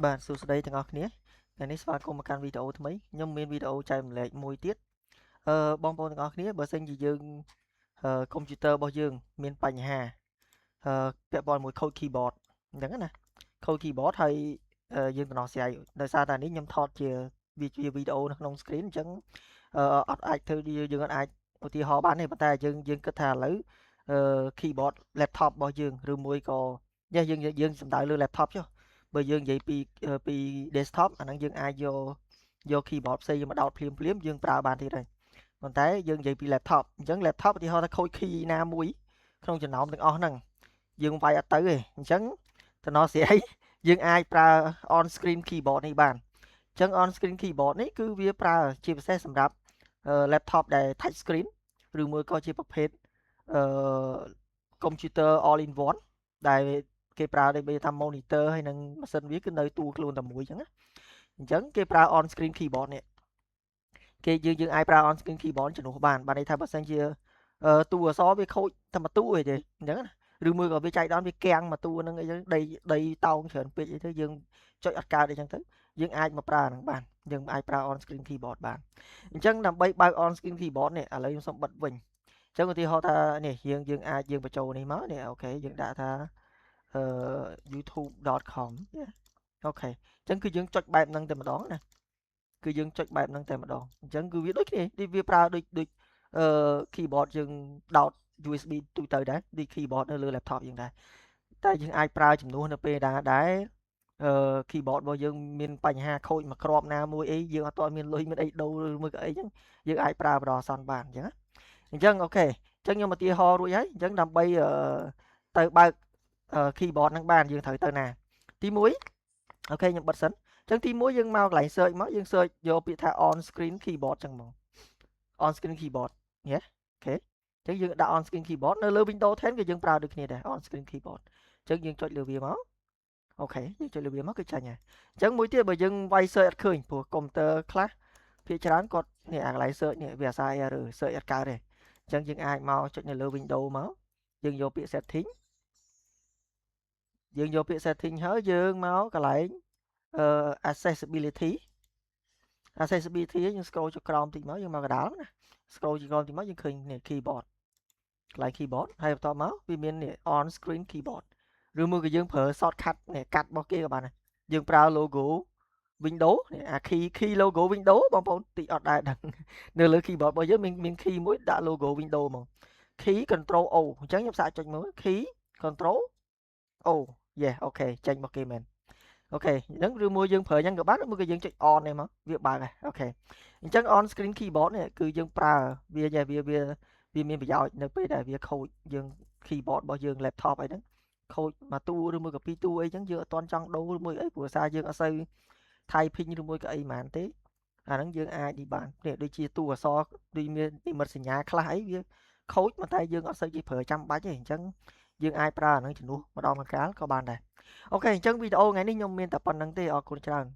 បាទសួស្តីទាំងអស់គ្នាថ្ងៃនេះស្វាគមន៍មកកាន់វីដេអូថ្មីខ្ញុំមានវីដេអូចែករំលែកមួយទៀតបងប្អូនទាំងអស់គ្នាបើសិនជាយើងកុំព្យូទ័ររបស់យើងមានបញ្ហាពាក់ព័ន្ធមួយ code keyboard អញ្ចឹងណា code keyboard ហើយយើងដំណោះស្រាយដោយសារតែនេះខ្ញុំថតជាវីដេអូនៅក្នុង screen អញ្ចឹងអត់អាចធ្វើយើងអត់អាចឧទាហរណ៍បានទេប៉ុន្តែយើងគិតថាឥឡូវkeyboard laptop របស់យើងឬមួយក៏យើងសំដៅលើ laptop ចុះបើយើងនិយាយពី desktop អាហ្នឹងយើងអាចយក keyboard ផ្សេងមកដោតភ្លាមយើងប្រើបានទៀតហើយប៉ុន្តែយើងនិយាយពី laptop អញ្ចឹង laptop ឧទាហរណ៍ថាខូច key ណាមួយក្នុងចំណោមទាំងអស់ហ្នឹងយើងវាយអត់ទៅទេអញ្ចឹងតំណស្រាយយើងអាចប្រើ on screen keyboard នេះបានអញ្ចឹង on screen keyboard នេះគឺវាប្រើជាពិសេសសម្រាប់laptop ដែល touch screen ឬមួយក៏ជាប្រភេទអឺ computer all in one ដែលគេប្រើដូចថា monitor ហើយនឹងម៉ាស៊ីនវាគឺនៅតួខ្លួនតែមួយអញ្ចឹងណាអញ្ចឹងគេប្រើ on screen keyboard នេះយើងអាចប្រើ on screen keyboard ជំនួសបានន័យថាបើសិនជាតួអក្សរវាខូចតែមួយតួអីទេអញ្ចឹងណាឬមួយក៏វាចែកដល់វាកាំងមួយតួហ្នឹងអីចឹងដីតោងច្រើនពេកអីទៅយើងចុចអត់កើតអីចឹងទៅយើងអាចមកប្រើហ្នឹងបានយើងអាចប្រើ on screen keyboard បានអញ្ចឹងដើម្បីបើក on screen keyboard នេះឥឡូវខ្ញុំសូមបិទវិញអញ្ចឹងឧទាហរណ៍ថានេះយើងអាចយើងបញ្ចូលនេះមកនេះអូខេយើងដាក់ថាyoutube.com អូខេអញ្ចឹងគឺយើងចុចបែបហ្នឹងតែម្ដងណាគឺយើងចុចបែបហ្នឹងតែម្ដងអញ្ចឹងគឺវាដូចគ្នាវាប្រើដូចkeyboard យើងដោត USB ទូទៅដែរដូច keyboard នៅលើ laptop យើងដែរតែយើងអាចប្រើជំនួសនៅពេលដែលkeyboard របស់យើងមានបញ្ហាខូចមួយគ្រាប់ណាមួយអីយើងអត់ទាន់មានលុយមានអីដូរឬមួយក៏អីចឹងយើងអាចប្រើបណ្ដោះអាសន្នបានអញ្ចឹងណាអញ្ចឹងអូខេអញ្ចឹងខ្ញុំឧទាហរណ៍រួចហើយអញ្ចឹងដើម្បីទៅបើកkeyboard ហ្នឹងបានយើងត្រូវទៅណាទី1អូខេខ្ញុំបិទសិនអញ្ចឹងទី1យើងមកកន្លែង search មកយើង search យកពាក្យថា on screen keyboard ចឹងហ្មង on screen keyboard ញ៉េអូខេអញ្ចឹងយើងដាក់ on screen keyboard នៅលើ Windows 10ក៏យើងប្រើដូចគ្នាដែរ on screen keyboard អញ្ចឹងយើងចុចលើវាមកអូខេយើងចុចលើវាមកគឺចាញ់ហើយអញ្ចឹងមួយទៀតបើយើងវាយ search អត់ឃើញព្រោះកុំព្យូទ័រខ្លះភាគច្រើនគាត់នេះអាកន្លែង search នេះវាអាសា error search អត់កើតទេអញ្ចឹងយើងអាចមកចុចនៅលើ Windows មកយើងយកពាក្យ setting យើងយកពាក្យ setting ហើយយើងមកកន្លែងaccessibility យើង scroll ចុះក្រោមតិចមកយើងមកកណ្ដាលណា scroll ចុះក្រោមតិចមកយើងឃើញនេះ keyboard កន្លែង keyboard ហើយបន្តមកវាមាននេះ on screen keyboard ឬមួយក៏យើងប្រើ shortcut នេះកាត់របស់គេក៏បានដែរយើងប្រើ logo Windows នេះអា key logo Windows បងប្អូនតិចអត់ដែរដឹងនៅលើ keyboard របស់យើងមាន key មួយដាក់ logo Windows ហ្មង key control O អញ្ចឹងខ្ញុំសាកចុចមើល key control O yes អូខេចេញមកគេមែនអូខេអញ្ចឹងឬមួយយើងប្រើអញ្ចឹងក៏បានឬមួយក៏យើងចុច on នេះមកវាបើកហើយអូខេអញ្ចឹង on screen keyboard នេះគឺយើងប្រើវាមានប្រយោជន៍នៅពេលដែលវាខូចយើង keyboard របស់យើង laptop អីហ្នឹងខូចមួយតួឬមួយក៏ពីរតួអីចឹងយើងអត់ទាន់ចង់ដូរឬមួយអីព្រោះសារយើងអត់សូវ typing ឬមួយក៏អីហ្មងទេអាហ្នឹងយើងអាចនេះបាននេះដូចជាតួអក្សរដូចមាននិមិត្តសញ្ញាខ្លះអីវាខូចប៉ុន្តែយើងអត់សូវចេះប្រើចាំបាច់ទេអញ្ចឹងយើងអាចប្រើអាហ្នឹងជំនួសម្ដងម្កាលក៏បានដែរអូខេអញ្ចឹងវីដេអូថ្ងៃនេះខ្ញុំមានតែប៉ុណ្្នឹងទេអរគុណច្រើន